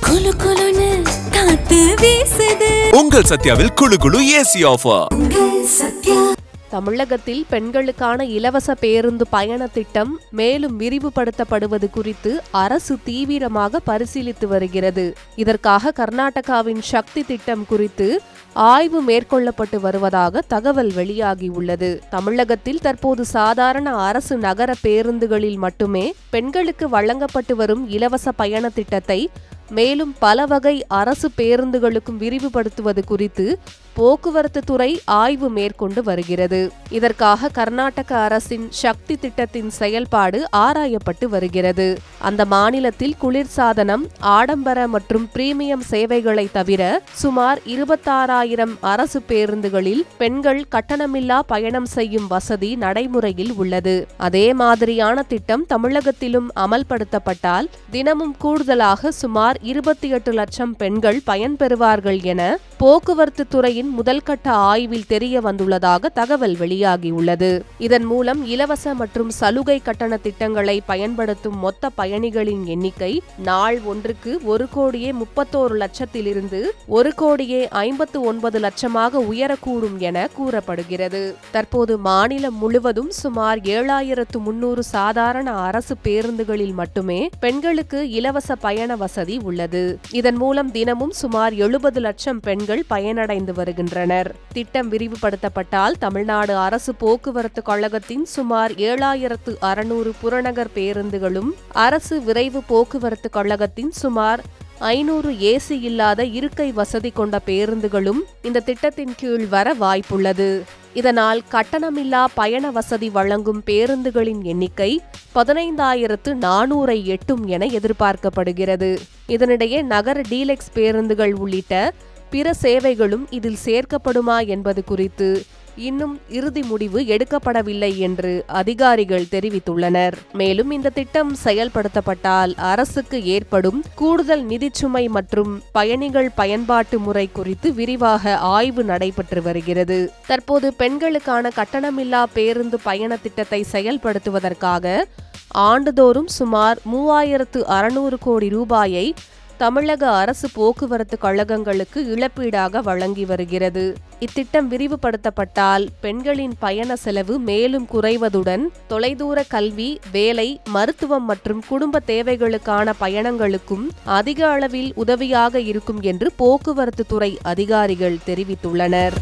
குளு குளுன்னு காத்து வீசுது. உங்கள் சத்யாவில் குளு குளு ஏசி ஆஃபர். தமிழகத்தில் பெண்களுக்கான இலவச பேருந்து பயண திட்டம் மேலும் விரிவுபடுத்தப்படுவது குறித்து அரசு தீவிரமாக பரிசீலித்து வருகிறது. இதற்காக கர்நாடகாவின் சக்தி திட்டம் குறித்து ஆய்வு மேற்கொள்ளப்பட்டு வருவதாக தகவல் வெளியாகியுள்ளது. தமிழகத்தில் தற்போது சாதாரண அரசு நகர பேருந்துகளில் மட்டுமே பெண்களுக்கு வழங்கப்பட்டு வரும் இலவச பயண திட்டத்தை மேலும் பல வகை அரசு பேருந்துகளுக்கும் விரிவுபடுத்துவது குறித்து போக்குவரத்து துறை ஆய்வு மேற்கொண்டு வருகிறது. இதற்காக கர்நாடக அரசின் சக்தி திட்டத்தின் செயல்பாடு ஆராயப்பட்டு வருகிறது. அந்த மாநிலத்தில் குளிர்சாதனம், ஆடம்பர மற்றும் பிரீமியம் சேவைகளை தவிர சுமார் 26,000 அரசு பேருந்துகளில் பெண்கள் கட்டணமில்லா பயணம் செய்யும் வசதி நடைமுறையில் உள்ளது. அதே மாதிரியான திட்டம் தமிழகத்திலும் அமல்படுத்தப்பட்டால் தினமும் கூடுதலாக சுமார் 28 லட்சம் பெண்கள் பயன்பெறுவார்கள் என போக்குவரத்து துறையின் முதல்கட்ட ஆய்வில் தெரிய வந்துள்ளதாக தகவல் வெளியாகியுள்ளது. இதன் மூலம் இலவச மற்றும் சலுகை கட்டண திட்டங்களை பயன்படுத்தும் மொத்த பயணிகளின் எண்ணிக்கை நாள் ஒன்றுக்கு 1,31 லட்சத்திலிருந்து 1,59 லட்சமாக உயரக்கூடும் என கூறப்படுகிறது. தற்போது மாநிலம் முழுவதும் சுமார் 7,300 சாதாரண அரசு பேருந்துகளில் மட்டுமே பெண்களுக்கு இலவச பயண வசதி உள்ளது. இதன் மூலம் தினமும் சுமார் 70 லட்சம் பெண்கள் பயனடைந்து வருகின்றனர். திட்டம் விரிவுபடுத்தப்பட்டால் தமிழ்நாடு அரசு போக்குவரத்து கழகத்தின் சுமார் 7,600 புறநகர் பேருந்துகளும் அரசு விரைவு போக்குவரத்து கழகத்தின் சுமார் 500 ஏசி இல்லாத இருக்கை வசதி கொண்ட பேருந்துகளும் இந்த திட்டத்தின் கீழ் வர வாய்ப்புள்ளது. இதனால் கட்டணமில்லா பயண வசதி வழங்கும் பேருந்துகளின் எண்ணிக்கை 15,400 எட்டும் என எதிர்பார்க்கப்படுகிறது. இதனிடையே நகர டீலக்ஸ் பேருந்துகள் உள்ளிட்ட பிற சேவைகளும் இதில் சேர்க்கப்படுமா என்பது குறித்து இன்னும் இறுதி முடிவு எடுக்கப்படவில்லை என்று அதிகாரிகள் தெரிவித்துள்ளனர். மேலும் இந்த திட்டம் செயல்படுத்தப்பட்டால் அரசுக்கு ஏற்படும் கூடுதல் நிதிச்சுமை மற்றும் பயணிகள் பயன்பாட்டு முறை குறித்து விரிவாக ஆய்வு நடைபெற்று வருகிறது. தற்போது பெண்களுக்கான கட்டணமில்லா பேருந்து பயண திட்டத்தை செயல்படுத்துவதற்காக ஆண்டுதோறும் சுமார் 3,600 கோடி ரூபாயை தமிழக அரசு போக்குவரத்து கழகங்களுக்கு இழப்பீடாக வழங்கி வருகிறது. இத்திட்டம் விரிவுபடுத்தப்பட்டால் பெண்களின் பயண செலவு மேலும் குறைவதுடன் தொலைதூர கல்வி, வேலை, மருத்துவம் மற்றும் குடும்ப தேவைகளுக்கான பயணங்களுக்கும் அதிக அளவில் உதவியாக இருக்கும் என்று போக்குவரத்து துறை அதிகாரிகள் தெரிவித்துள்ளனர்.